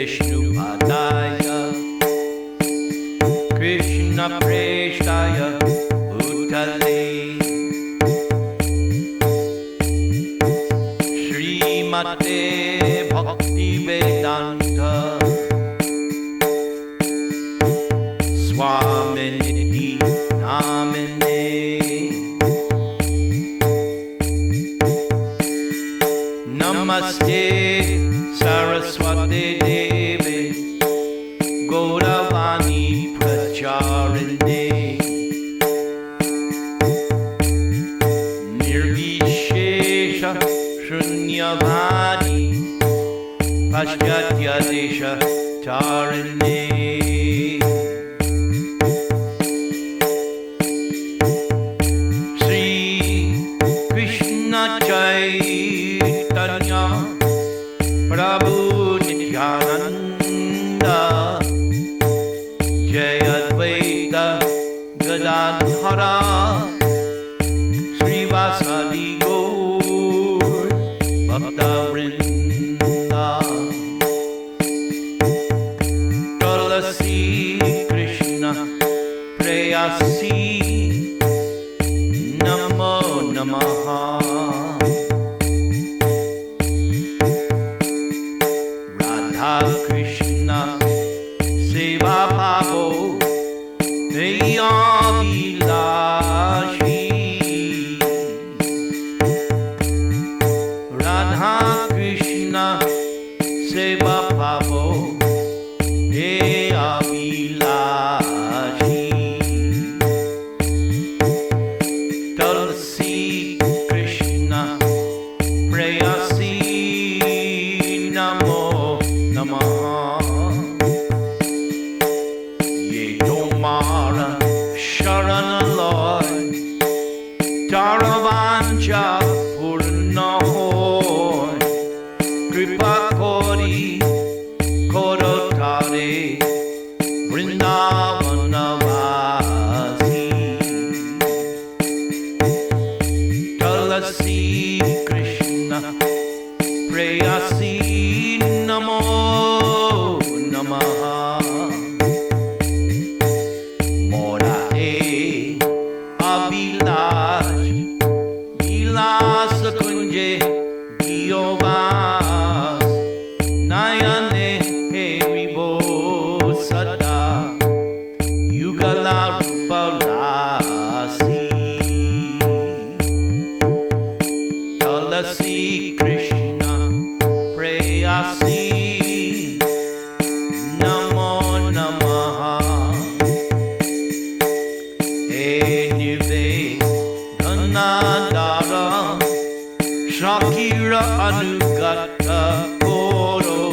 Vishnu Padaya Krishna Preshtaya Bhutale Srimate Bhakti Vedanta Swamini Namine Namaste Saraswati Devi Gauravani Pracharine Nirvishesha Shunyavani Paschatya Desha Tarine Sri Krishna Chaitanya Prabhu Nityananda Jai Advaita Gadadhara Srivasadi Gaur Bhakta Vrinda Tulasi Krishna Preyasi Namo Namaha Krishna Seva Bhavo Neya Vilashi Radha Krishna Seva Bhavo Neya Vilashi Tulsi Krishna Preyasi Namo Namaha Ye Tomara Sharana Lord Taravancha Purna Hoy Kripa Kori Korotare Vrindavana Vasi Tulasi Krishna Preyasi Namo Namaha Morate Abhilash Vilas Kunje Giyovas Nayane Heribo Sada Yugala Rupa Rasi Tulasi Krishna Preyasi Namo Namaha Enive Dhanadara Shakira Anugata Koro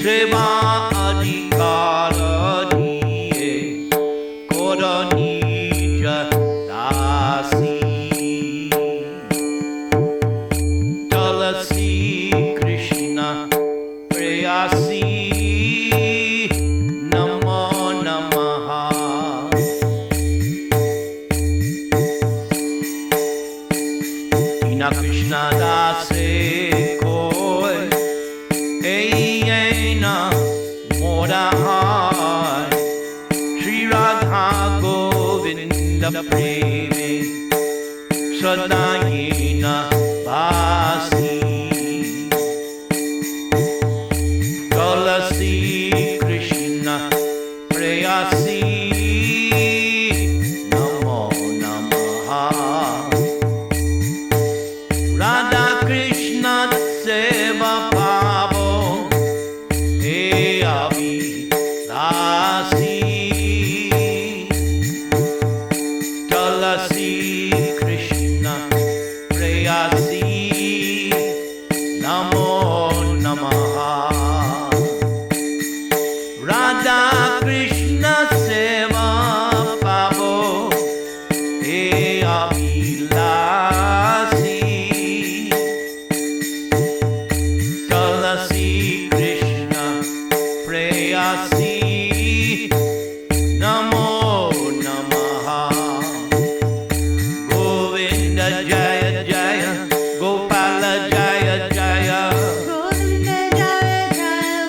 Seva Adhikara Diye Kora Nija Dasi Tulasi Krishna Preyasi Namo Namaha Ina Krishna Dase Koi Eyena Modahai Sri Radha Govinda Preme Sadayena Basi Tulasi Krishna Preyasi Namo Namaha Radha Krishna Seva Bhavo He Abhi Dasi Tulasi Krishna Preyasi Namo Namaha Radha Krishna Seva Bhavo He Abhi Dasi Tulasi Krishna Preyasi Namo Namaha Govinda Jaya Jaya Gopala Jaya Jaya Govinda Jaya Jaya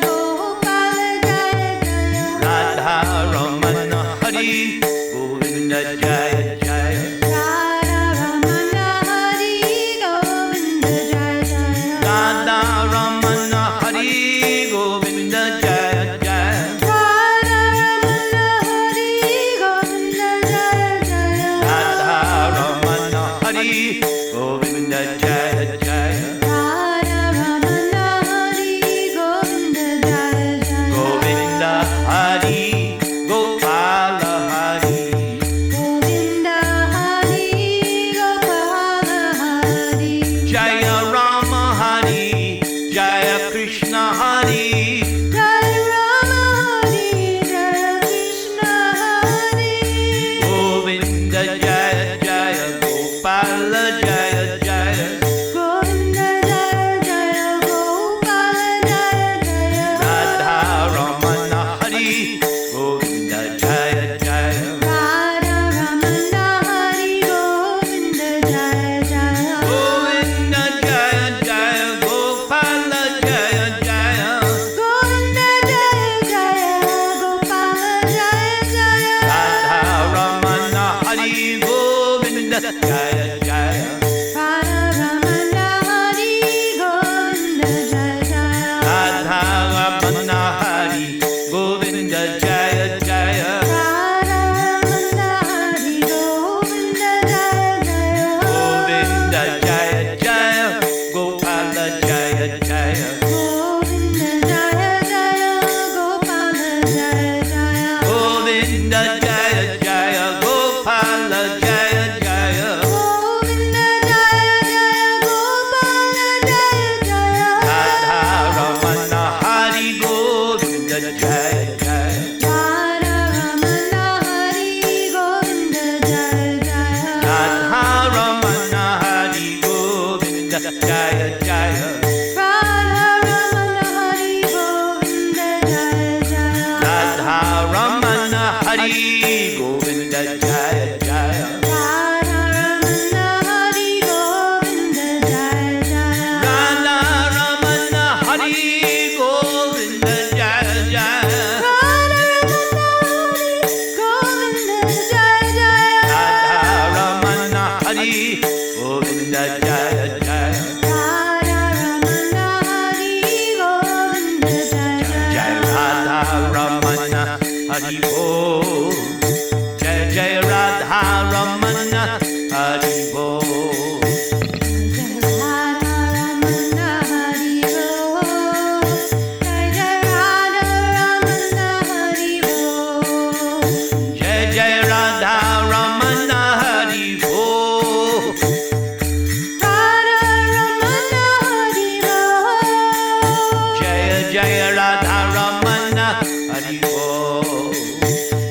Radha Ramana Hari Bol.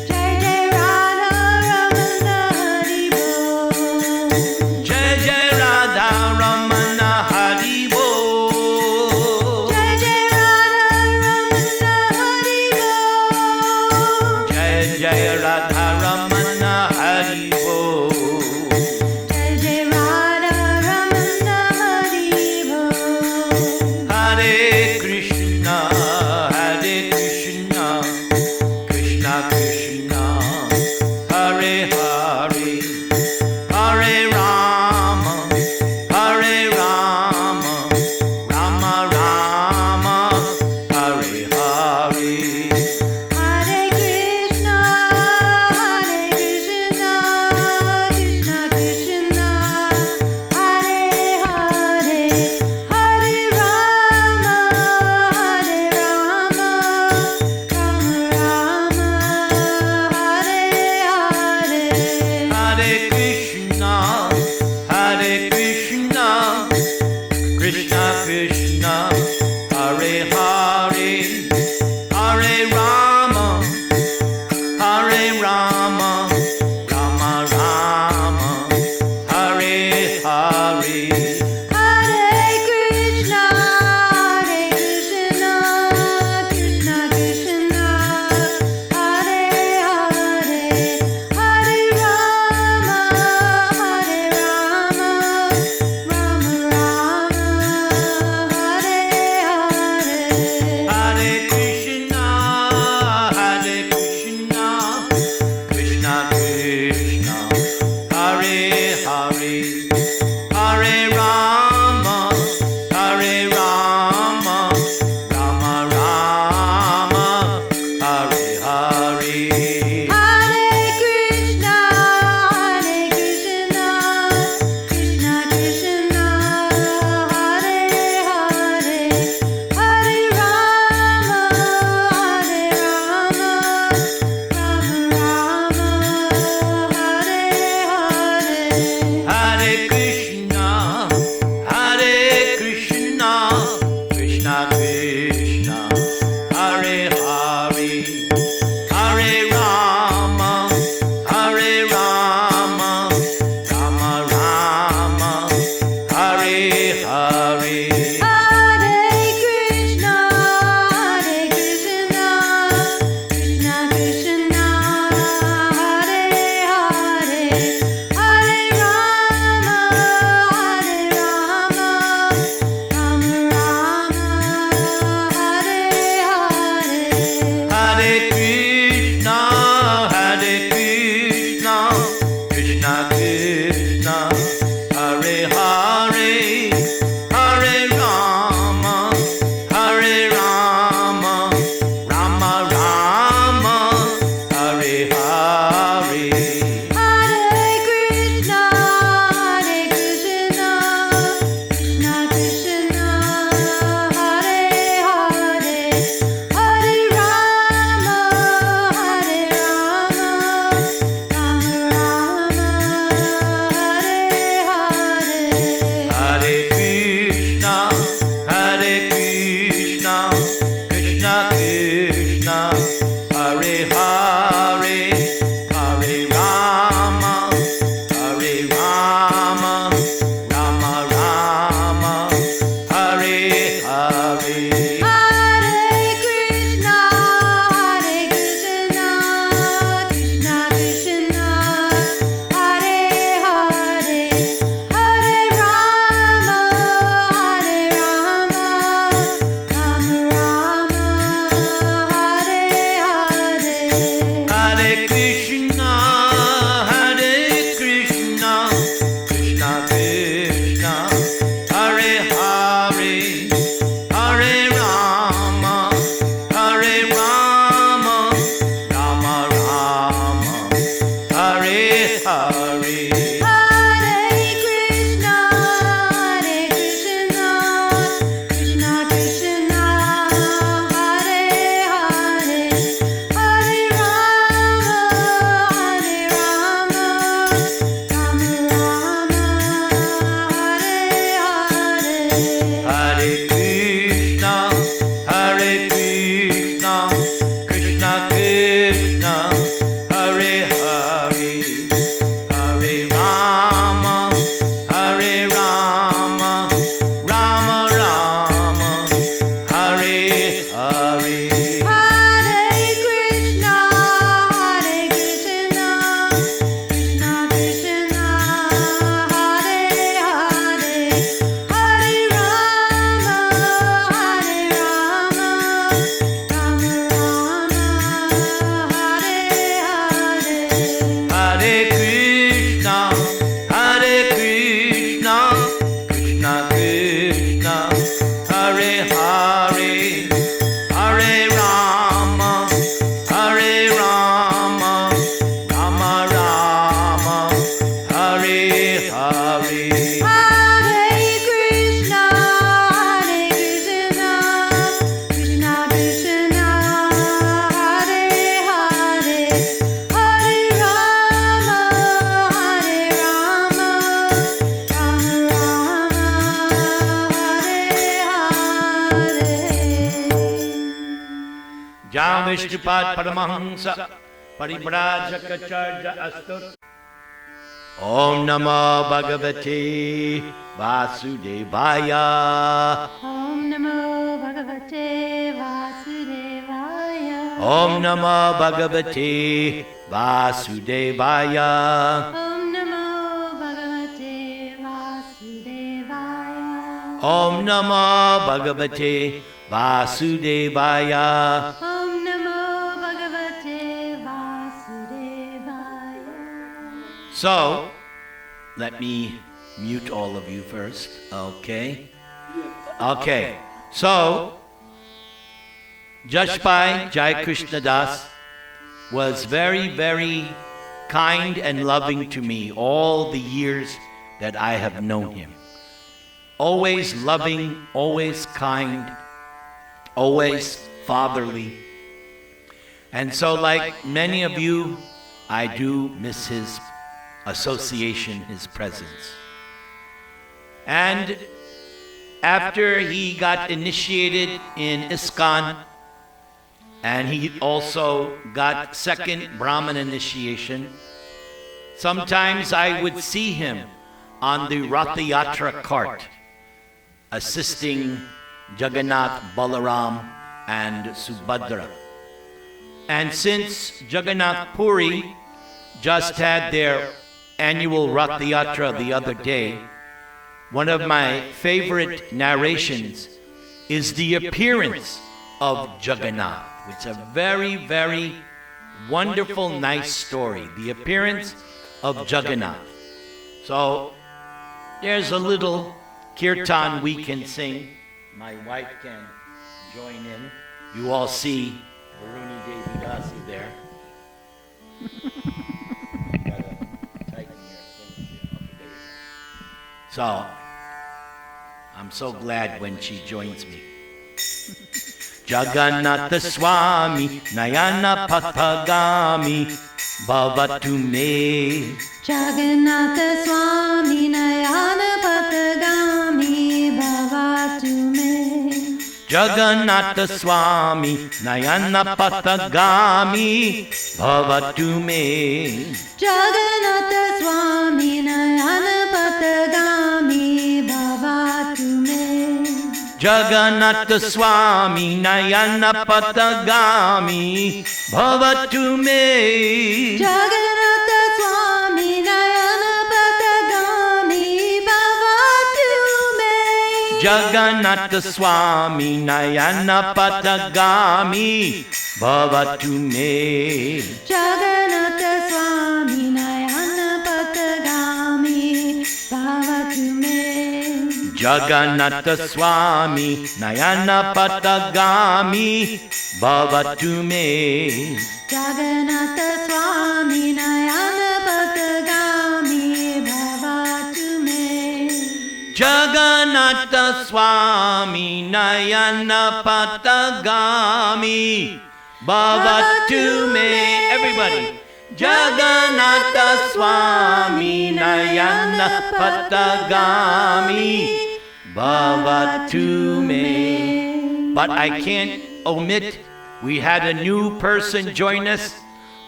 Jai Jai Radha Ramana Hari Bol. Jai Jai Radha Ramana Hari Bol. Jai Jai Radha Ramana Hari Bol. Jai Jai Radha Ramana Hari Bol. Jai Jai Radha Ramana Hari Bol. Hare Krishna, Hare Krishna, Krishna Krishna, Hare Hare, Hare Rama, Hare Rama, Rama Rama, Hare Hare. Hare Krishna, Hare Krishna, Krishna Krishna, Hare Hare, Hare Rama, Hare Rama, Rama Rama, Hare Hare. Hare Krishna, Hare Krishna, Krishna Krishna, Hare Hare, Hare Rama, Hare Rama, Rama Rama, Hare Hare. Hare Krishna, Hare Krishna, Krishna Krishna, Hare Hare, Hare Rama, Hare Rama, Rama Rama, Hare Hare. Hare Krishna, Hare Krishna, Krishna Krishna, Hare Hare, Hare Rama, Hare Rama, Rama Rama, Hare Hare. Hare Krishna, Hare Krishna, Krishna Krishna, Hare Hare, Hare Rama, Hare Rama, Rama Rama, Hare Hare. Hare Krishna, Hare Krishna, Krishna Krishna, Hare Hare, Hare Rama, Hare Rama, Rama Rama, Hare Hare. Hare Krishna, Hare Krishna, Krishna Krishna, Hare Hare, Hare Rama, Hare Rama, Rama Rama, Hare Hare. Jam Vishnupad Paramahamsa Paribrajaka Astut. Om Namo Bhagavate Vasudevaya. Om Namo Bhagavate Vasudevaya. Om Namo Bhagavate Vasudevaya. Om Namo Bhagavate Vasudevaya. Om Namo Bhagavate Vasudevaya. Om Namo Bhagavate Vasudevaya. So, let me mute all of you first, okay? Okay, so, Jashpai Jai Krishna Das was very, very kind and loving to me all the years that I have known him. Always loving, always kind, always fatherly. And so, like many of you, I do miss his association, his presence. And after he got initiated in ISKCON, and he also got second Brahman initiation, sometimes I would see him on the Ratha Yatra cart, assisting Jagannath, Balaram, and Subhadra. And since Jagannath Puri just had their annual Ratha Yatra the other day, one of my favorite narrations is the appearance of Jagannath. It's a very, very wonderful, nice story. The appearance of Jagannath. So there's a little kirtan we can sing. My wife can join in. You all see Varuni Devi Dasi there. Gotta tighten your thing here. Okay, there you go. So I'm so glad when she joins me. Jagannatha Swami Nayana Pathagami Bhavatu Me. Jagannatha Swami Nayana Pathagami Bhavatu Me. Jagannatha Swami Nayana Pathagami Bhavatu Me. Jagannatha Swami Nayana Pathagami Bhavatu Me. Jagannatha Swami Nayana Pathagami Bhavatu Me. Jagannatha Swami Nayana Pathagami Bhavatu Me. Jagannatha Swami Nayana Pathagami Bhavatu Me. Jagannatha Swami Nayana Pathagami Bhavatu Me. Jagannatha Swami Nayana Pathagami Bhavatu Me. Jagannatha Swami Nayana Pathagami Bhavatu Me. Jagannatha Swami Nayana Pathagami Bhavatu Me. Everybody. Jagannatha Swami Nayana Pathagami Bhavatu Me. But I can't omit, we had a new person join us,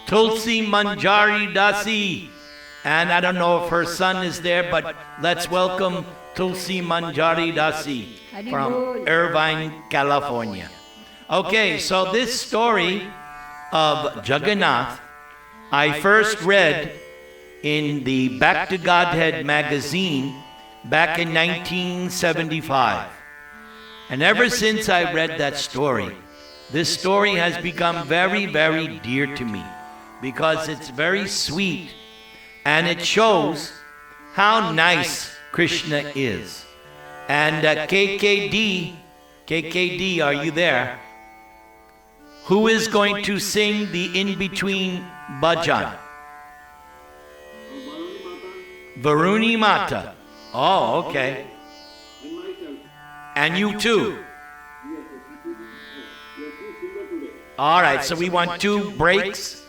Tulsi Manjari Dasi. And I don't know if her son is there, but let's welcome Tulsi Manjari Dasi from Irvine, California. Okay, so this story of Jagannath, I first read in the Back to Godhead magazine back in 1975. And ever since I read that story, this story has become very, very dear to me because it's very sweet and it shows how nice Krishna is. And KKD, are you there? Who is going to sing the in-between bhajan? Varuni Mata. Oh, okay. And you too. All right, so we want 2 breaks.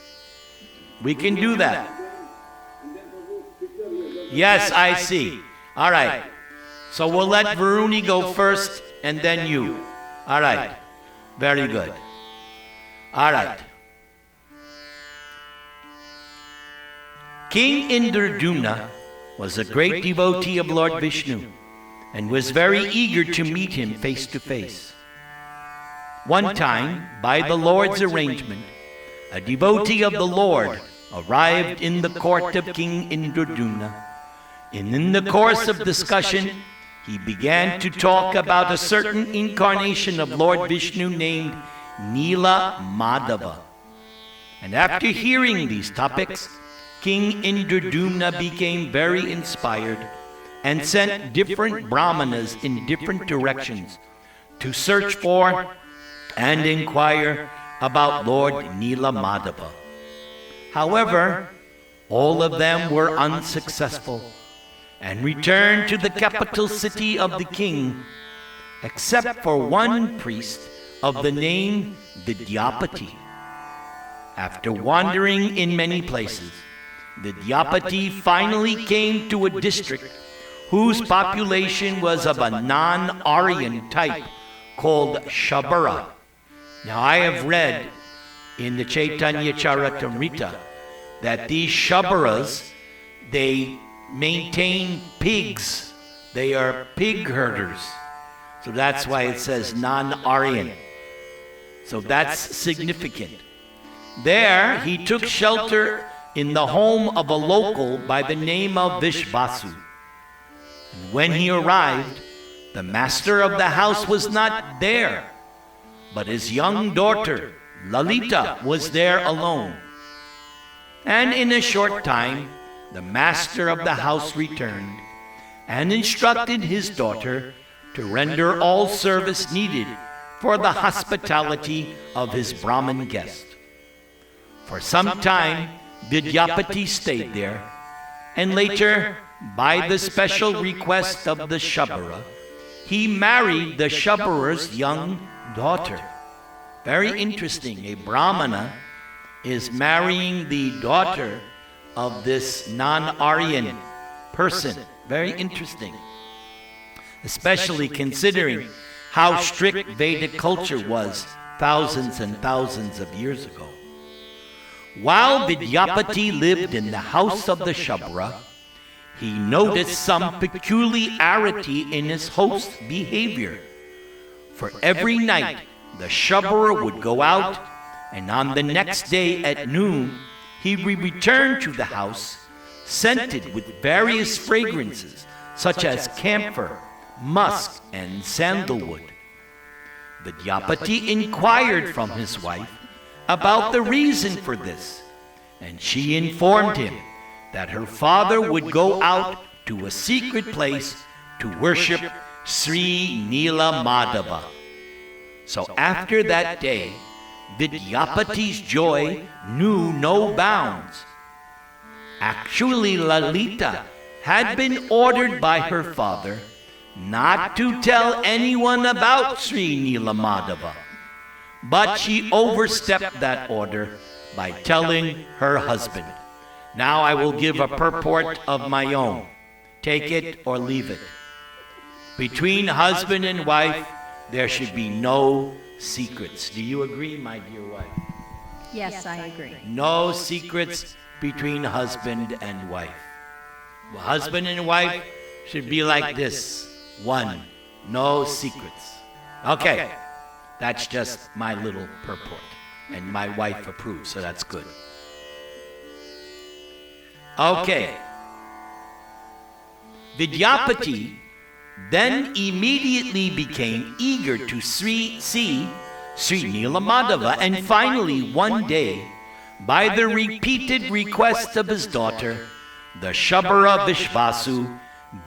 We can do that. Yes, I see. All right. So we'll let Varuni go first and then you. All right. Very good. All right. King Indradyumna was a great devotee of Lord Vishnu and was very eager to meet him face to face. One time, by the Lord's arrangement, a devotee of the Lord arrived in the court of King Indradyumna, and in the course of discussion, he began to talk about a certain incarnation of Lord Vishnu named Nila Madhava. And after hearing these topics, King Indradyumna became very inspired and sent different brahmanas in different directions to search for and inquire about Lord Nila Madhava. However, all of them were unsuccessful and returned to the capital city of the king, except for one priest of the name Vidyapati. After wandering in many places, Vidyapati finally came to a district whose population was of a non-Aryan type called Shabara. Now I have read in the Chaitanya Charitamrita that these Shabaras, they maintain pigs. They are pig herders. So that's why it says non-Aryan. So that's significant. There he took shelter in the home of a local by the name of Vishvasu. And when he arrived, the master of the house was not there, but his young daughter, Lalita, was there alone. And in a short time, the master of the house returned and instructed his daughter to render all service needed for the hospitality of his Brahmin guest. For some time, Vidyapati stayed there, and later, by the special request of the Shabara, he married the Shabara's young daughter. Very interesting. A Brahmana is marrying the daughter of this non-Aryan person. Very interesting. Especially considering how strict Vedic culture was thousands and thousands of years ago. While Vidyapati lived in the house of the Shabara, he noticed some peculiarity in his host's behavior. For every night, the Shabara would go out, and on the next day at noon, he would return to the house, scented with various fragrances, such as camphor, musk, and sandalwood. Vidyapati inquired from his wife about the reason for this, and she informed him that her father would go out to a secret place to worship Sri Nila Madhava. So after that day, Vidyapati's joy knew no bounds. Actually, Lalita had been ordered by her father not to tell anyone about Sri Nila Madhava, but she overstepped that order by telling her husband, "Now I will give a purport of my own. Take it or leave it. Between husband and wife, there should be no secrets." Do you agree, my dear wife? Yes, I agree. No secrets between husband and wife. Well, husband and wife should be like this. One, no secrets. Okay, that's just my little purport. And my wife approves, so that's good. Okay. Vidyapati then immediately became eager to see Sri Nila Madhava, and finally one day, by the repeated request of his daughter, the Shabara Vishvasu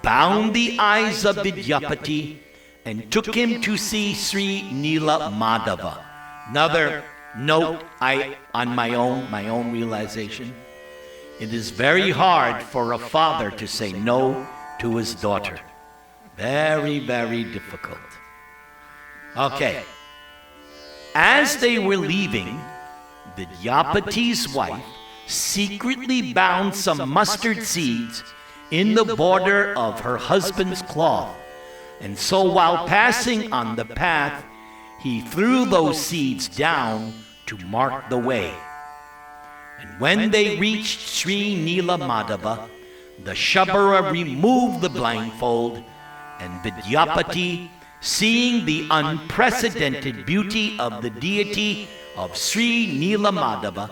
bound the eyes of Vidyapati and took him to see Sri Nila Madhava. Another note on my own realization, it is very hard for a father to say no to his daughter. Very, very difficult. Okay. As they were leaving, Vidyapati's wife secretly bound some mustard seeds in the border of her husband's cloth, and so while passing on the path, he threw those seeds down to mark the way. And when they reached Sri Nila Madhava, the Shabara removed the blindfold, and Vidyapati, seeing the unprecedented beauty of the deity of Sri Nila Madhava,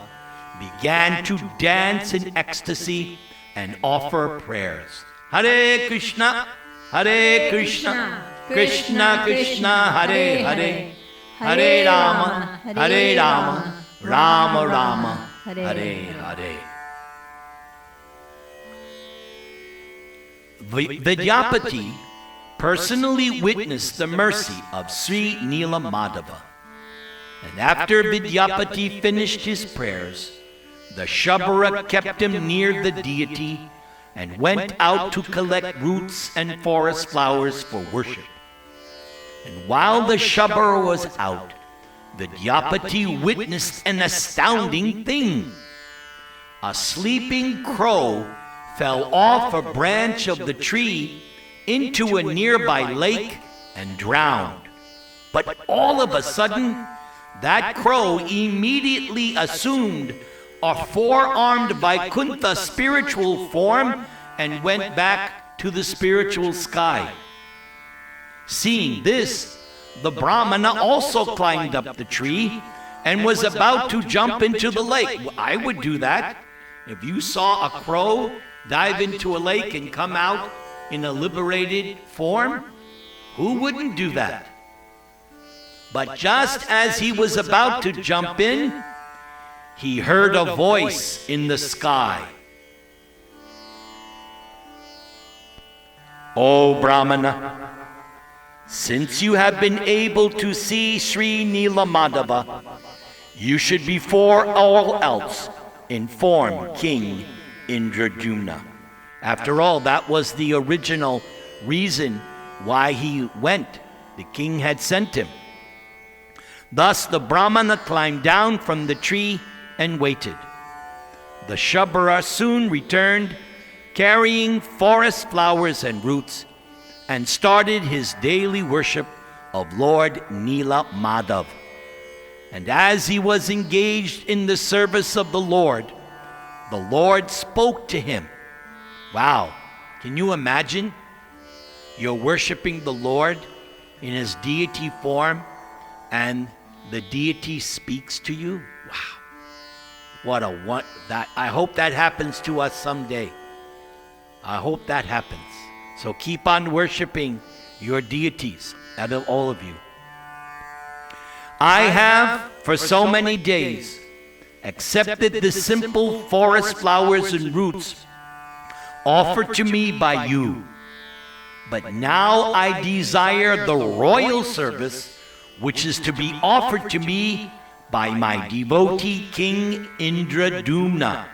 began to dance in ecstasy and offer prayers. Hare Krishna, Hare Krishna, Krishna Krishna, Hare Hare, Hare Rama, Hare Rama, Rama Rama, Hare Hare. Vidyapati personally witnessed the mercy of Sri Nila Madhava. And after Vidyapati finished his prayers, the Shabara kept him near the deity and went out to collect roots and forest flowers for worship. And while the Shabara was out, Vidyapati witnessed an astounding thing. A sleeping crow fell off a branch of the tree into a nearby lake and drowned. But all of a sudden, that crow immediately assumed a four-armed Vaikuntha spiritual form and went back to the spiritual sky. Seeing this, the Brahmana also climbed up the tree and was about to jump into the lake. I would do that. If you saw a crow dive into a lake and come out in a liberated form, who wouldn't do that? But just as he was about to jump in, he heard a voice in the sky. O Brahmana, since you have been able to see Sri Nila Madhava, you should before all else inform King Indradyumna. After all, that was the original reason why he went. The king had sent him. Thus the Brahmana climbed down from the tree and waited. The Shabara soon returned, carrying forest flowers and roots, and started his daily worship of Lord Nila Madhava. And as he was engaged in the service of the Lord spoke to him. Wow, can you imagine? You're worshiping the Lord in his deity form, and the deity speaks to you? Wow. I hope that happens to us someday. I hope that happens. So keep on worshiping your deities, out of all of you. I have, for so many days, accepted the simple forest flowers and roots offered to me by you. But now I desire the royal service which is to be offered to me by my devotee King Indradyumna.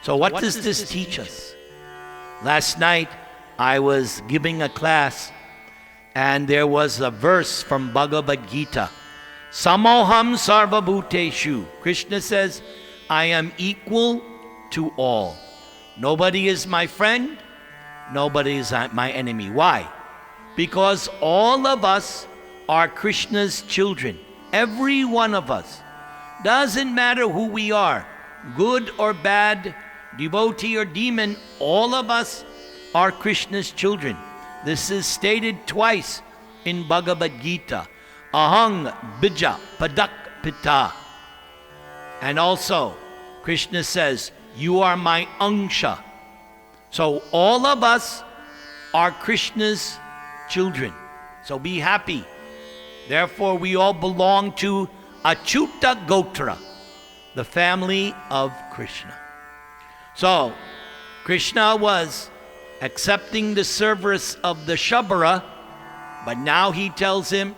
So what does this teach us? Last night I was giving a class, and there was a verse from Bhagavad Gita. Samoham sarvabhuteshu. Krishna says, I am equal to all. Nobody is my friend. Nobody is my enemy. Why? Because all of us are Krishna's children. Every one of us. Doesn't matter who we are, good or bad, devotee or demon, all of us are Krishna's children. This is stated twice in Bhagavad Gita. Ahang bija padak pita. And also, Krishna says, you are my angsha. So all of us are Krishna's children. So be happy. Therefore, we all belong to Achyuta Gotra, the family of Krishna. So, Krishna was accepting the service of the Shabara, but now he tells him,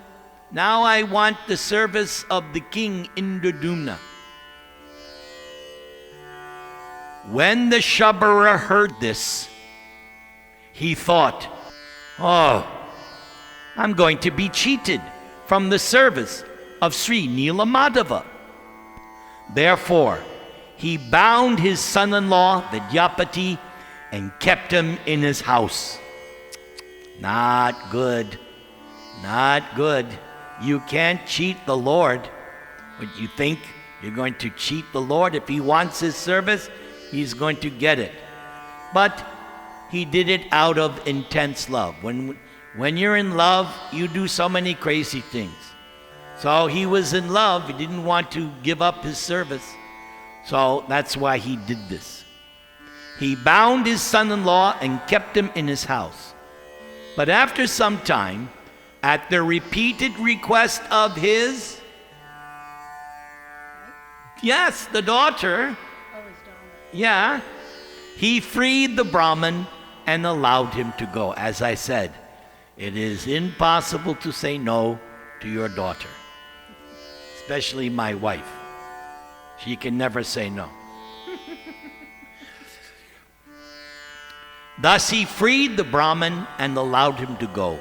now I want the service of the king Indradyumna. When the Shabara heard this, he thought, oh, I'm going to be cheated from the service of Sri Nila Madhava. Therefore, he bound his son-in-law, Vidyapati, and kept him in his house. Not good. Not good. You can't cheat the Lord. But you think you're going to cheat the Lord? If he wants his service, he's going to get it. But he did it out of intense love. When you're in love, you do so many crazy things. So he was in love. He didn't want to give up his service. So that's why he did this. He bound his son-in-law and kept him in his house. But after some time, at the repeated request of his, yes, the daughter, yeah, he freed the Brahmin and allowed him to go. As I said, it is impossible to say no to your daughter, especially my wife. She can never say no. Thus he freed the Brahmin and allowed him to go.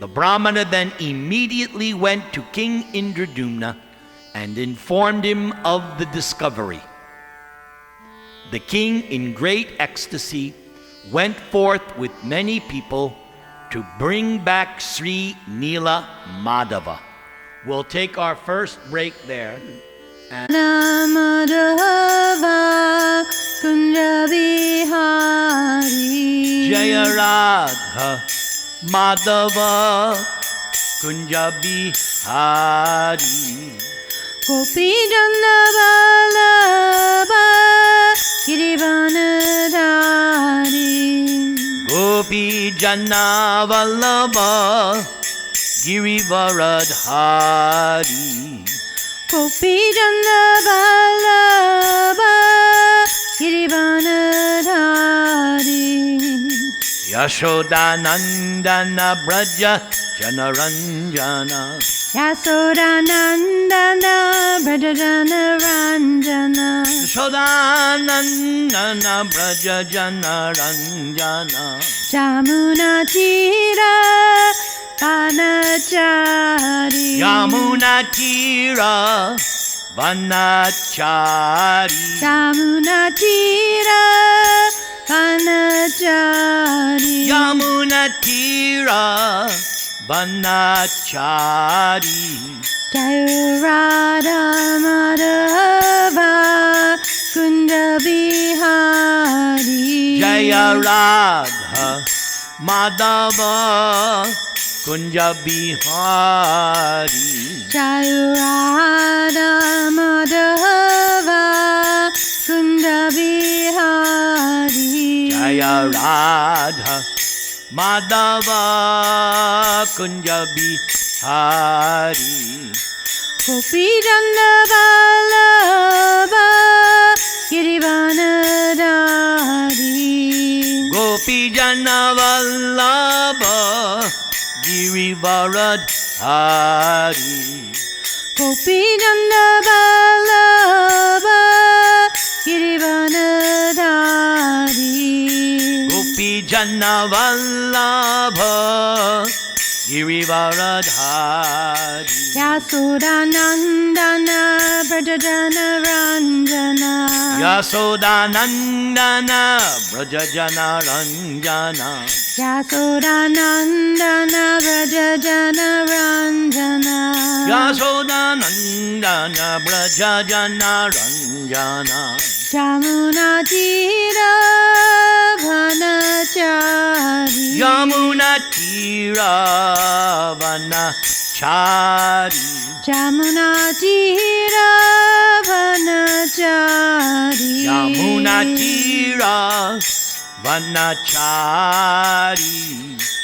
The Brahmana then immediately went to King Indradumna and informed him of the discovery. The king, in great ecstasy, went forth with many people to bring back Sri Nila Madhava. We'll take our first break there. Nila Madhava Kunja Bihari Jaya Radha Madhava Kunja Bihari Gopi Jannavalabha Girivanadhari Gopi Janna Vallabha Girivaradhari Gopi Jannavalabha Girivanadhari Yashodanandana Braja Janaranjana Yasodanandana Brajajana Ranjana Yashodanandana Braja Janaranjana Jamuna Tira Vanachari Yamuna Tira Vanachari Jamuna Tira Vanachari Yamuna Tira Vanachari Jaya Radha Madhava Kunja Bihari Jaya Radha Madhava Kunja Bihari Jaya Radha Madhava Kunja Bihari Jaya Radha Madhava Kunja Bihari Gopi Jannavalabha Girivanadhari Gopi Jana Vallabha Girivaradhari Gopi Jannavalabha Girivanadhari Gopi Jana Vallabha Girivaradhari Yasodanandana Brajajana Ranjana Yasodanandana Brajajana Ranjana Yasodanandana Brajajana Ranjana Yasodanandana Brajajana Ranjana Jamuna Tira Vanachari Yamuna Tira Vanachari Jamuna Tira Vanachari Yamuna Tira Vanachari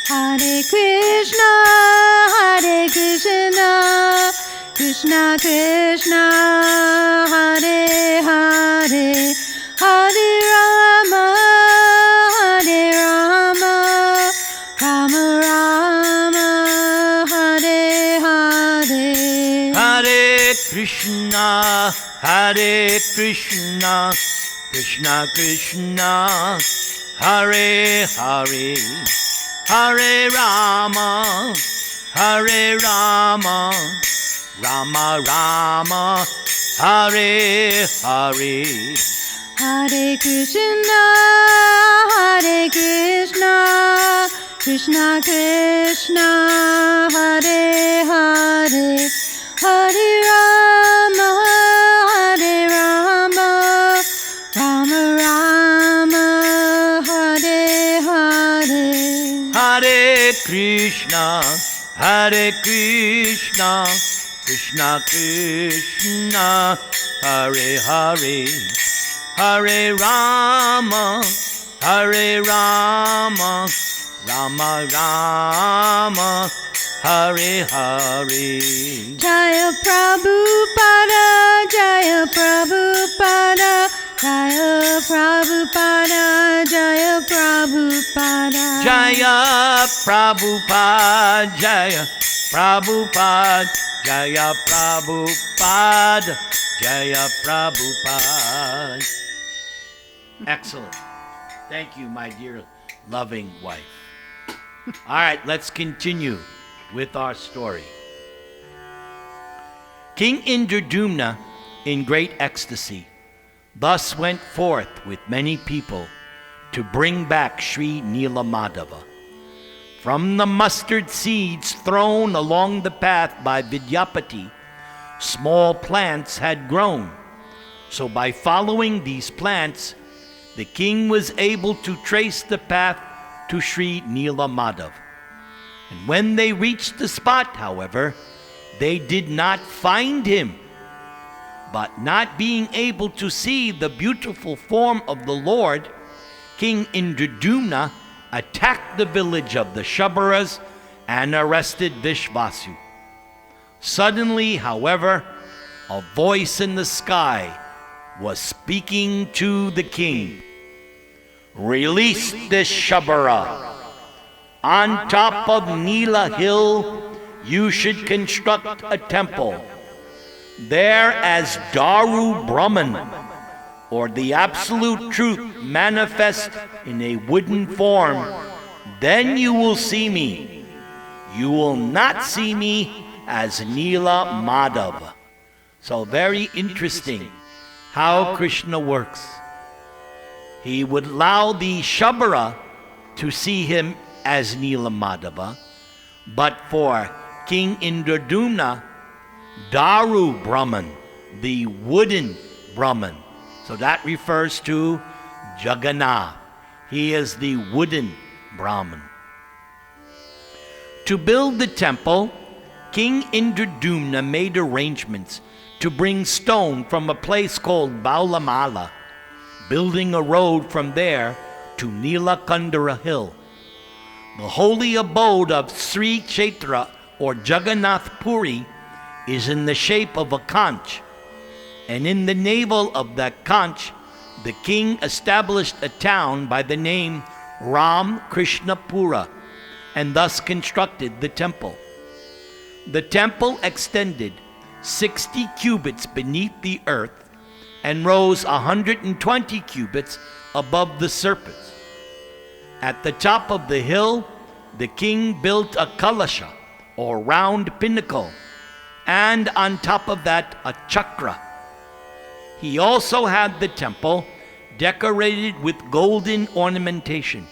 Hare Krishna Krishna Krishna Hare Hare Hare Rama Rama Rama Hare Hare Hare Krishna Krishna Krishna Hare Hare Hare Rama Rama Rama Hare Hare Hare Krishna Krishna Krishna Hare Hare Hare Rama Krishna, Hare Krishna, Krishna Krishna, Hare Hare, Hare Rama, Hare Rama, Rama Rama, Hare Hare. Jaya Prabhupada, Jaya Prabhupada, Jaya Prabhupada, Jaya Prabhupada. Jaya Prabhupada, Jaya Prabhupada, Jaya Prabhupada, Jaya Prabhupada. Excellent. Thank you, my dear loving wife. All right, let's continue with our story. King Indradumna, in great ecstasy, thus went forth with many people to bring back Sri Nila Madhava. From the mustard seeds thrown along the path by Vidyapati, small plants had grown. So by following these plants, the king was able to trace the path to Sri Nila Madhava. And when they reached the spot, however, they did not find him. But not being able to see the beautiful form of the Lord, King Indradumna attacked the village of the Shabaras and arrested Vishvasu. Suddenly, however, a voice in the sky was speaking to the king. Release this Shabara. On top of Nila Hill, you should construct a temple. There as Daru Brahman, or the absolute truth manifest in a wooden form, then you will see me. You will not see me as Nila Madhava. So very interesting how Krishna works. He would allow the Shabara to see him as Nila Madhava, but for King Indradumna, Daru Brahman, the wooden Brahman. So that refers to Jagannath. He is the wooden Brahman. To build the temple, King Indradumna made arrangements to bring stone from a place called Baulamala, building a road from there to Nilakandara Hill. The holy abode of Sri Kshetra or Jagannath Puri is in the shape of a conch, and in the navel of that conch, the king established a town by the name Ram Krishnapura, and thus constructed the temple. The temple extended 60 cubits beneath the earth and rose 120 cubits above the surface. At the top of the hill, the king built a kalasha, or round pinnacle, and on top of that a chakra. He also had the temple decorated with golden ornamentation.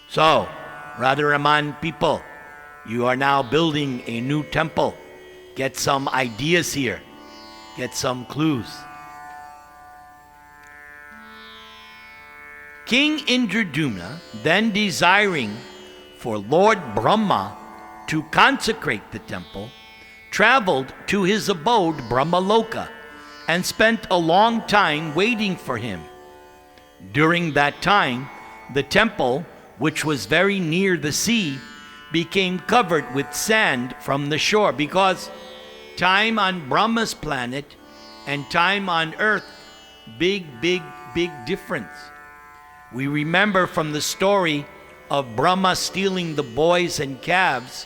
So, Radharaman people, you are now building a new temple. Get some ideas here. Get some clues. King Indradumna, then desiring for Lord Brahma to consecrate the temple, traveled to his abode Brahmaloka and spent a long time waiting for him. During that time, the temple, which was very near the sea, became covered with sand from the shore, because time on Brahma's planet and time on earth, big difference. We remember from the story of Brahma stealing the boys and calves,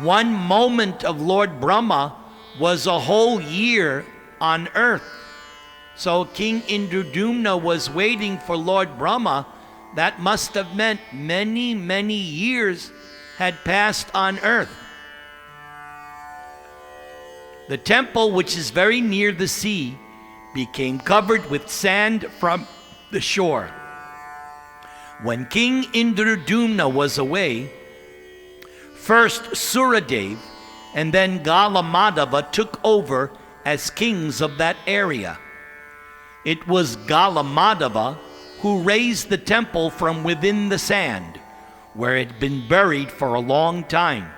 one moment of Lord Brahma was a whole year on earth. So King Indradumna was waiting for Lord Brahma. That must have meant many years had passed on earth. The temple, which is very near the sea, became covered with sand from the shore. When King Indradumna was away, first Suradev and then Galamadava took over as kings of that area. It was Galamadava who raised the temple from within the sand, where it had been buried for a long time.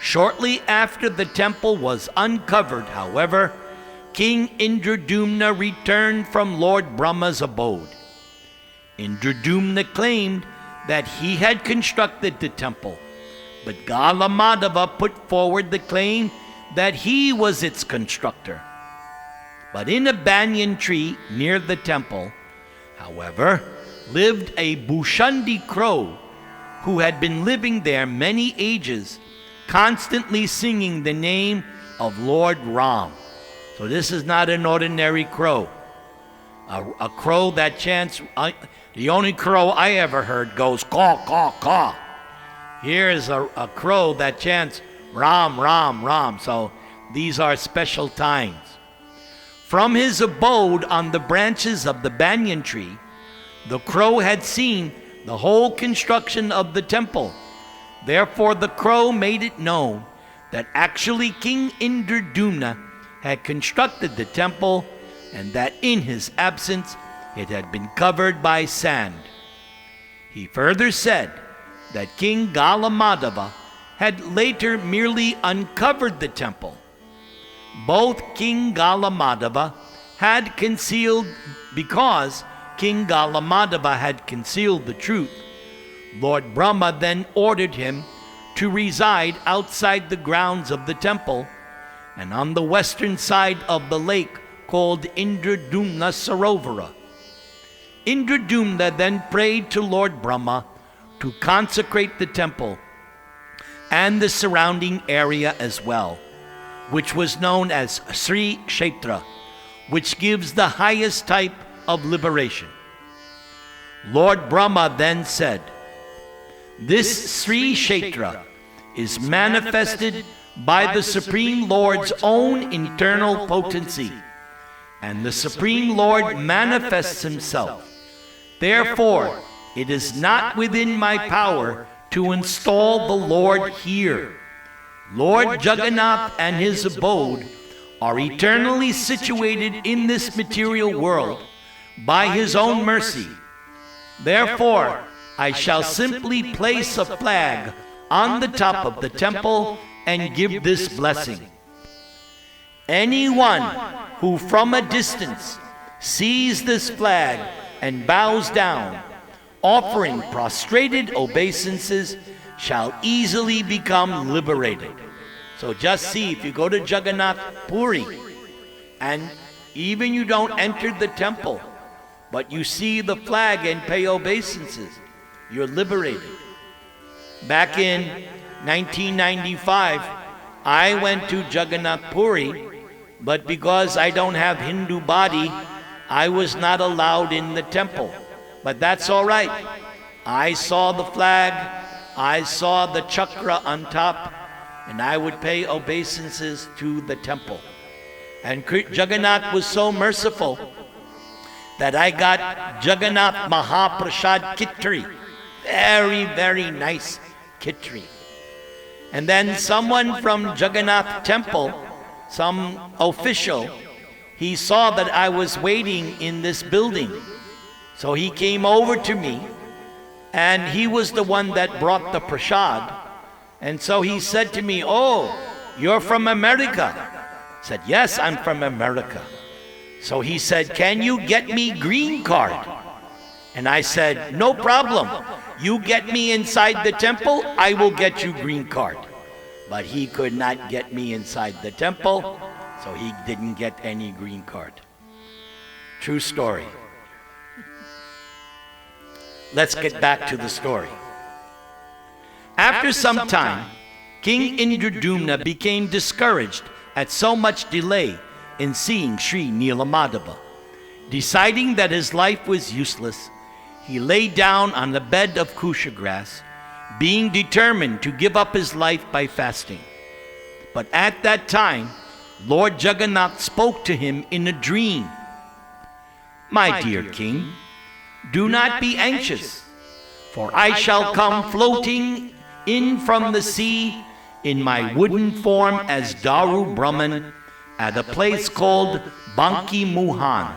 Shortly after the temple was uncovered, however, King Indradumna returned from Lord Brahma's abode. Indradumna claimed that he had constructed the temple, but Nila Madhava put forward the claim that he was its constructor. But in a banyan tree near the temple, however, lived a Bhushundi crow who had been living there many ages, constantly singing the name of Lord Ram. So this is not an ordinary crow. A crow that chants, the only crow I ever heard goes caw, caw, caw. Here is a crow that chants Ram, Ram, Ram. So these are special times. From his abode on the branches of the banyan tree, the crow had seen the whole construction of the temple. Therefore the crow made it known that actually King Indradumna had constructed the temple, and that in his absence it had been covered by sand. He further said that King Nila Madhava had later merely uncovered the temple. Both King Nila Madhava had concealed, because King Nila Madhava had concealed the truth, Lord Brahma then ordered him to reside outside the grounds of the temple and on the western side of the lake called Indradumna Sarovara. Indradumna then prayed to Lord Brahma to consecrate the temple and the surrounding area as well, which was known as Sri Kshetra, which gives the highest type of liberation. Lord Brahma then said, "This Sri Kshetra is manifested by the Supreme Lord's own internal potency, and the Supreme Lord manifests himself. Therefore, it is not within my power to install the Lord here. Lord Jagannath and his abode are eternally situated in this material world by his own mercy. Therefore, I shall simply place a flag on the top of the temple and give this blessing. Anyone who from a distance sees this flag and bows down, offering prostrated obeisances, shall easily become liberated." So just see, if you go to Jagannath Puri, and even you don't enter the temple, but you see the flag and pay obeisances, you're liberated. Back in 1995, I went to Jagannath Puri, but because I don't have Hindu body, I was not allowed in the temple. But that's all right. I saw the flag, I saw the chakra on top, and I would pay obeisances to the temple. And Jagannath was so merciful that I got Jagannath Mahaprasad Kitri. Very, very nice Kitri. And then someone from Jagannath Temple, some official, he saw that I was waiting in this building. So he came over to me, and he was the one that brought the prasad. And so he said to me, "Oh, you're from America?" I said, "Yes, I'm from America." So he said, "Can you get me green card?" And I said, "No problem. You get me inside the temple, I will get you green card." But he could not get me inside the temple, so he didn't get any green card. True story. Let's get back to the story. After some time, King Indradumna became discouraged at so much delay in seeing Sri Nila Madhava. Deciding that his life was useless, he lay down on the bed of kusha grass, being determined to give up his life by fasting. But at that time, Lord Jagannath spoke to him in a dream. "My dear king, do not be anxious, for I shall come floating in from the sea in my wooden form as Daru Brahman at a place called Banki Muhan."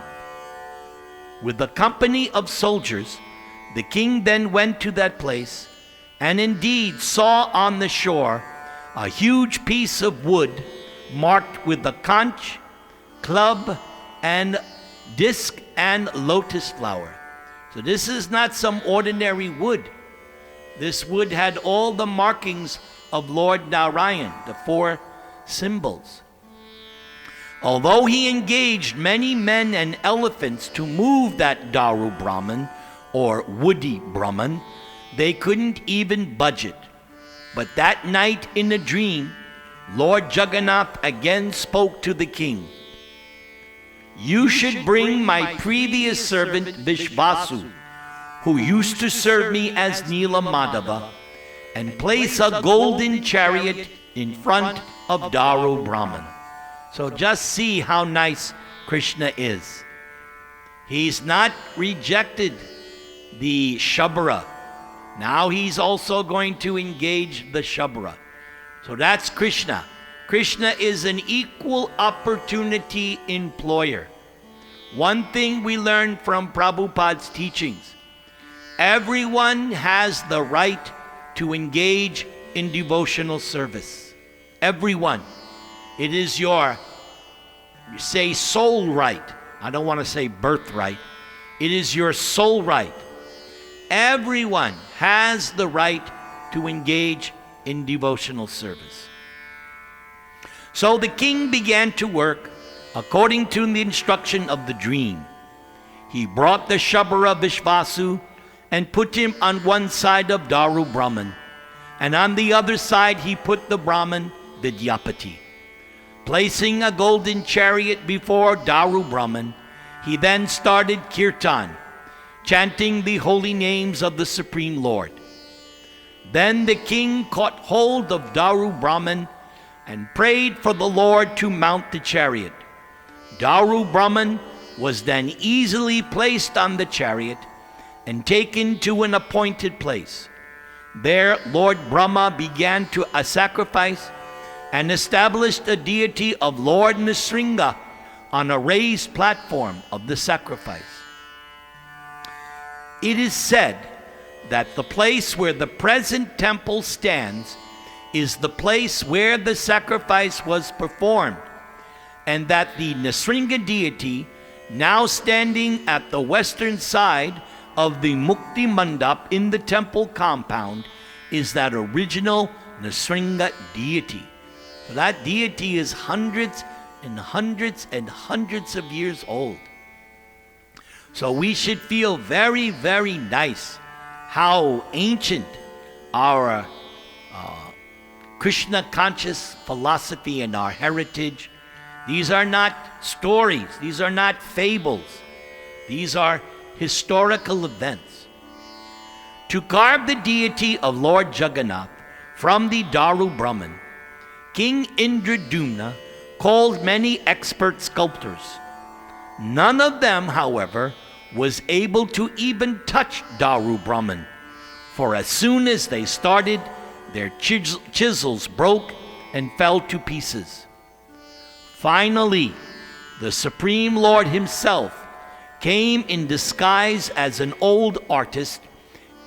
With a company of soldiers, the king then went to that place and indeed saw on the shore a huge piece of wood marked with the conch, club, and disc and lotus flower. So this is not some ordinary wood. This wood had all the markings of Lord Narayan, the 4 symbols. Although he engaged many men and elephants to move that Daru Brahman, or woody Brahman, they couldn't even budge it. But that night in a dream, Lord Jagannath again spoke to the king. You should bring my previous servant Vishvasu, who used to serve me as Nila Madhava, and place a golden chariot in front of Daru Brahman. So just see how nice Krishna is. He's not rejected the Shabara. Now he's also going to engage the Shabara. So that's Krishna. Krishna is an equal opportunity employer. One thing we learn from Prabhupada's teachings, everyone has the right to engage in devotional service. Everyone. It is your, say, soul right. I don't want to say birthright. It is your soul right. Everyone has the right to engage in devotional service. So the king began to work according to the instruction of the dream. He brought the Shabara Vishvasu and put him on one side of Daru Brahman, and on the other side he put the Brahman Vidyapati. Placing a golden chariot before Daru Brahman, he then started kirtan, chanting the holy names of the Supreme Lord. Then the king caught hold of Daru Brahman and prayed for the Lord to mount the chariot. Daru Brahman was then easily placed on the chariot and taken to an appointed place. There Lord Brahma began to sacrifice and established a deity of Lord Nisringa on a raised platform of the sacrifice. It is said that the place where the present temple stands is the place where the sacrifice was performed, and that the Nisringa deity, now standing at the western side of the Mukti Mandap in the temple compound, is that original Nisringa deity. So that deity is hundreds and hundreds and hundreds of years old. So we should feel very, very nice how ancient our Krishna conscious philosophy and our heritage. These are not stories. These are not fables. These are historical events. To carve the deity of Lord Jagannath from the Daru Brahman, King Indradumna called many expert sculptors. None of them, however, was able to even touch Daru Brahman, for as soon as they started, their chisels broke and fell to pieces. Finally, the Supreme Lord himself came in disguise as an old artist,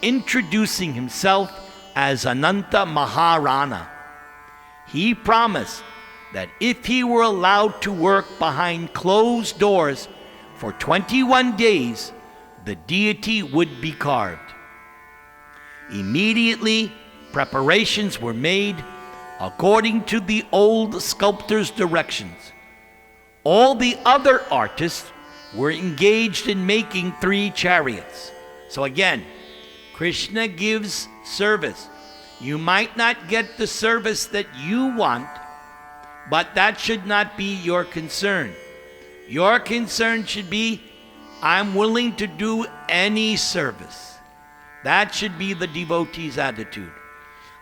introducing himself as Ananta Maharana. He promised that if he were allowed to work behind closed doors for 21 days, the deity would be carved. Immediately, preparations were made according to the old sculptor's directions. All the other artists were engaged in making 3 chariots. So again, Krishna gives service. You might not get the service that you want, but that should not be your concern. Your concern should be, I'm willing to do any service. That should be the devotee's attitude.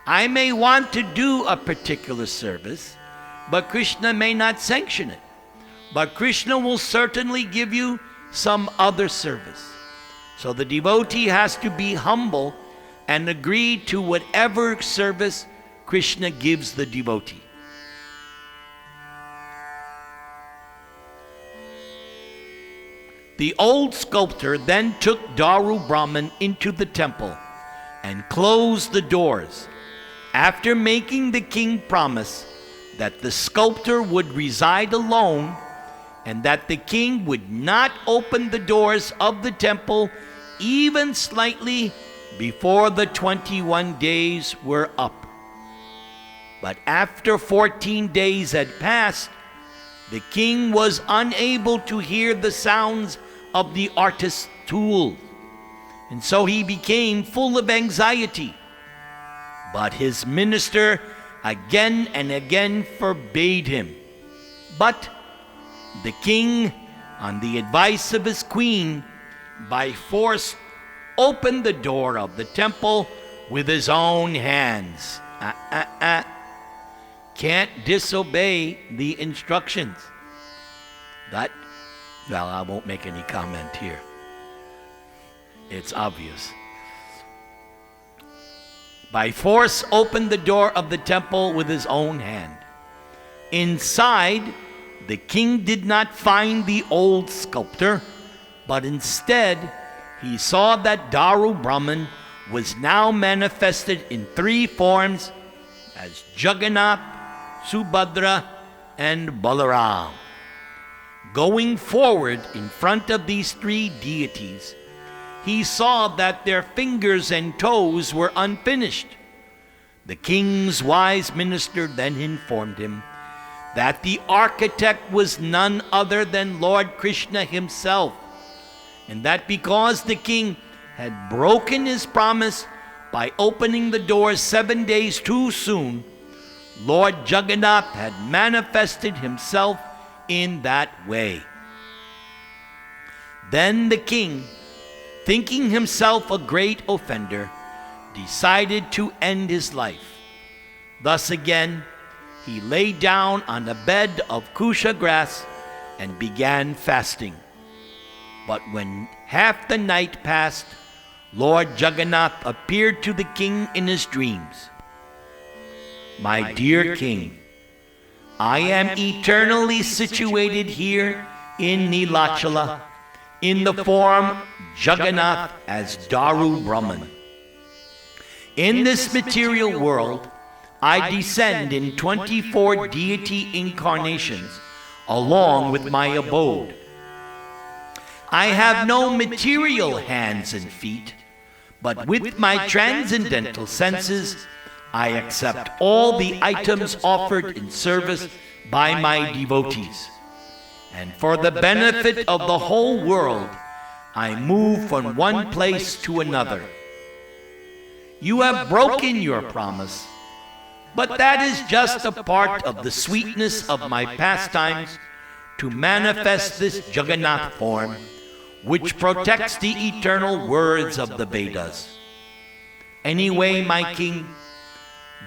I may want to do a particular service, but Krishna may not sanction it. But Krishna will certainly give you some other service. So the devotee has to be humble and agree to whatever service Krishna gives the devotee. The old sculptor then took Daru Brahman into the temple and closed the doors, after making the king promise that the sculptor would reside alone and that the king would not open the doors of the temple even slightly before the 21 days were up. But after 14 days had passed, the king was unable to hear the sounds of the artist's tool, and so he became full of anxiety. But his minister again and again forbade him. But the king, on the advice of his queen, by force opened the door of the temple with his own hands. Can't disobey the instructions. Well, I won't make any comment here. It's obvious. By force opened the door of the temple with his own hand. Inside, the king did not find the old sculptor, but instead he saw that Daru Brahman was now manifested in three forms as Jagannath, Subhadra, and Balaram. Going forward in front of these three deities, he saw that their fingers and toes were unfinished. The king's wise minister then informed him that the architect was none other than Lord Krishna himself, and that because the king had broken his promise by opening the doors 7 days too soon, Lord Jagannath had manifested himself in that way. Then the king, thinking himself a great offender, decided to end his life. Thus again, he lay down on a bed of kusha grass and began fasting. But when half the night passed, Lord Jagannath appeared to the king in his dreams. My dear king, I am eternally situated here in Nilachala in the form Jagannath as Daru Brahman. In this material world, I descend in 24 deity incarnations along with my abode. I have no material hands and feet, but with my transcendental senses, I accept all the items offered in service by my devotees. And for the benefit of the whole world, I move from one place to another. You have broken your promise, but that is just a part of the sweetness of my pastimes to manifest this Jagannath form, which protects the eternal words of the Vedas. Anyway, my king,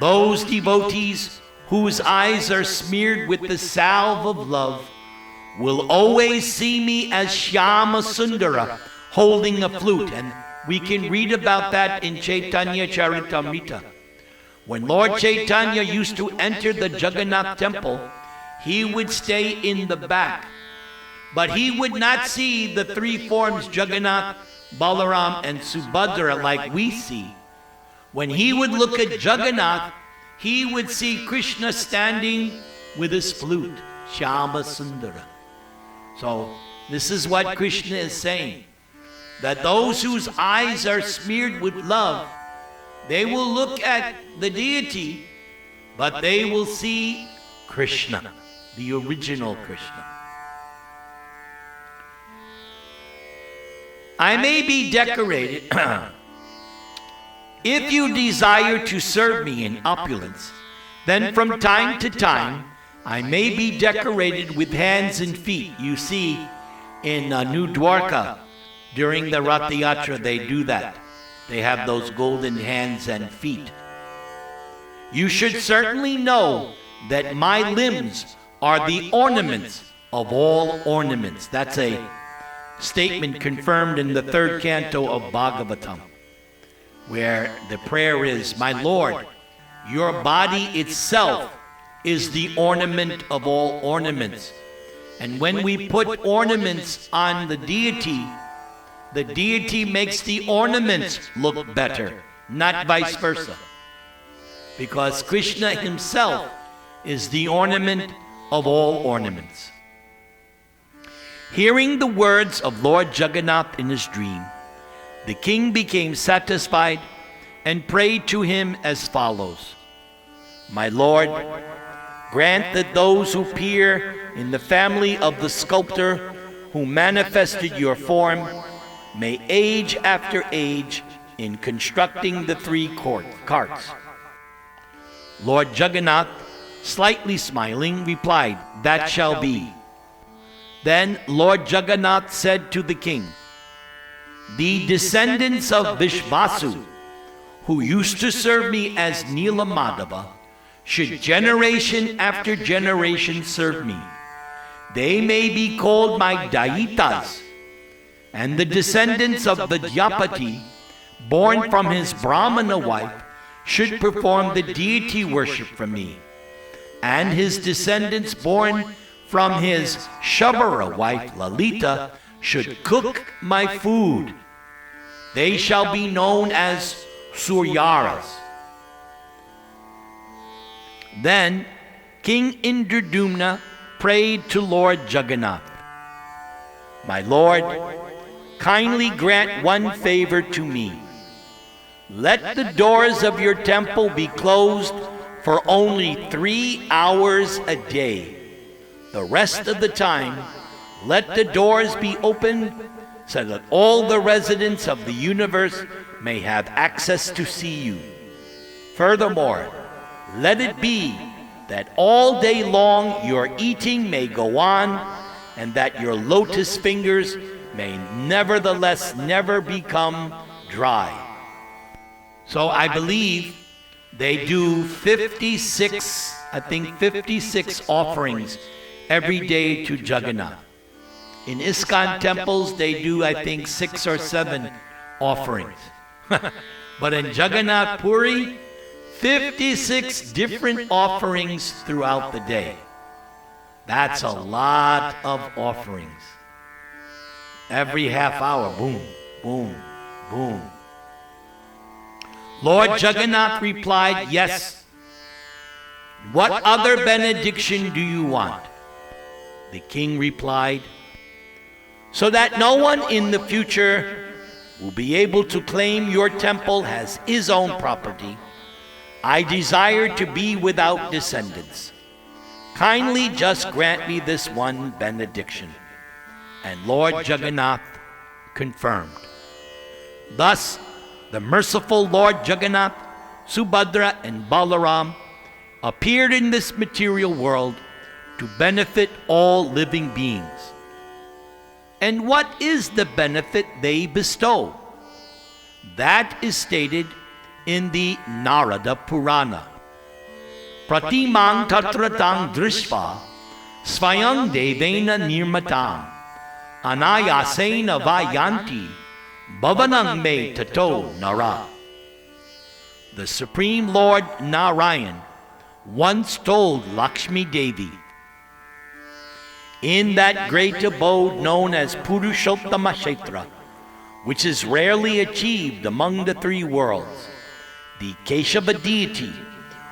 those devotees whose eyes are smeared with the salve of love will always see me as Shyama Sundara holding a flute, and we can read about that in Chaitanya Charitamrita. When Lord Chaitanya used to enter the Jagannath temple, he would stay in the back, but he would not see the three forms Jagannath, Balaram, and Subhadra like we see. When he would look at Jagannath, he would see Krishna standing with his flute, Shyama Sundara. So this is what Krishna is saying, that those whose eyes are smeared with love, they will look at the deity, but they will see Krishna, the original Krishna. I may be decorated. If you desire to serve me in opulence, then from time to time I may be decorated with hands and feet. You see, in New Dwarka, during the Rath Yatra, they do that. They have those golden hands and feet. You should certainly know that my limbs are the ornaments of all ornaments. That's a statement confirmed in the 3rd canto of Bhagavatam, where the prayer is, my Lord, your body itself is the ornament of all ornaments. And when we put ornaments on the deity makes the ornaments look better. not vice versa. Because Krishna himself is the ornament of all ornaments. Hearing the words of Lord Jagannath in his dream, the king became satisfied and prayed to him as follows: "My Lord, grant that those who appear in the family of the sculptor who manifested your form may age after age in constructing the three carts." Lord Jagannath, slightly smiling, replied, "That shall be." Then Lord Jagannath said to the king, "The descendants of Vishvasu, who used to serve me as Nila Madhava, should generation after generation serve me. They may be called my Daitas, and the descendants of Vidyapati, born from his Brahmana wife, should perform the deity worship for me, and his descendants born from his Shabara wife Lalita should cook my food. They shall be known as Suryaras." Then King Indradumna prayed to Lord Jagannath, "My Lord, kindly grant one favor to me. Let the doors of your temple be closed for only 3 hours a day. The rest of the time, let the doors be opened so that all the residents of the universe may have access to see you. Furthermore, let it be that all day long your eating may go on, and that your lotus fingers may nevertheless never become dry." So I believe they do 56 offerings every day to Jagannath. In ISKCON temples, they do, I think, 6 or 7 offerings. But in Jagannath Puri, 56 different offerings throughout the day. That's a lot of offerings. Every half hour, boom, boom, boom. Lord Jagannath replied, "Yes. What other benediction do you want?" The king replied, "So that no one in the future will be able to claim your temple as his own property, I desire to be without descendants. Kindly just grant me this one benediction." And Lord Jagannath confirmed. Thus, the merciful Lord Jagannath, Subhadra, and Balaram appeared in this material world to benefit all living beings. And what is the benefit they bestow? That is stated in the Narada Purana. "Pratimang tatratang drishva svayang devena nirmatam anayasena vayanti bhavanang me tato nara." The Supreme Lord Narayan once told Lakshmi Devi, "In that great abode known as Purushottama Kshetra, which is rarely achieved among the 3 worlds, the Keshava deity,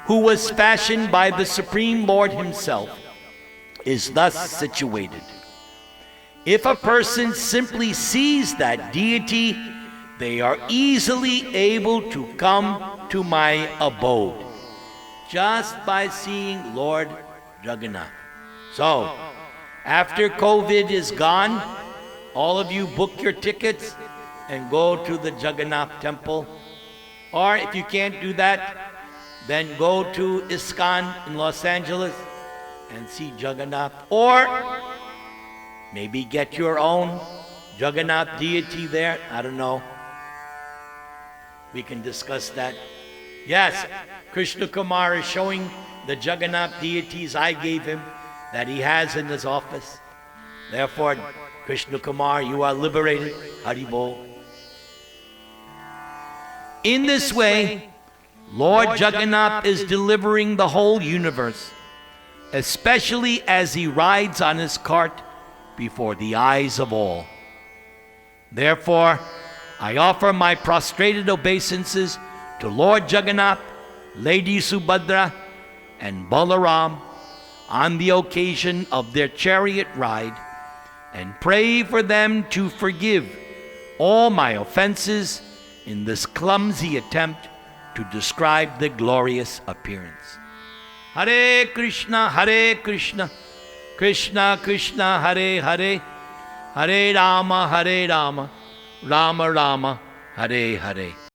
who was fashioned by the Supreme Lord himself, is thus situated. If a person simply sees that deity, they are easily able to come to my abode, just by seeing Lord Jagannath." So, after COVID is gone, all of you book your tickets and go to the Jagannath temple. Or if you can't do that, then go to ISKCON in Los Angeles and see Jagannath. Or maybe get your own Jagannath deity there. I don't know. We can discuss that. Yes, Krishna Kumar is showing the Jagannath deities I gave him that he has in his office. Therefore, Krishna Kumar, you are liberated. Haribol. In this way, Lord Jagannath is delivering the whole universe, especially as he rides on his cart before the eyes of all. Therefore, I offer my prostrated obeisances to Lord Jagannath, Lady Subhadra, and Balaram on the occasion of their chariot ride, and pray for them to forgive all my offenses in this clumsy attempt to describe the glorious appearance. Hare Krishna, Krishna Krishna, Hare Hare, Hare Rama, Rama Rama, Hare Hare.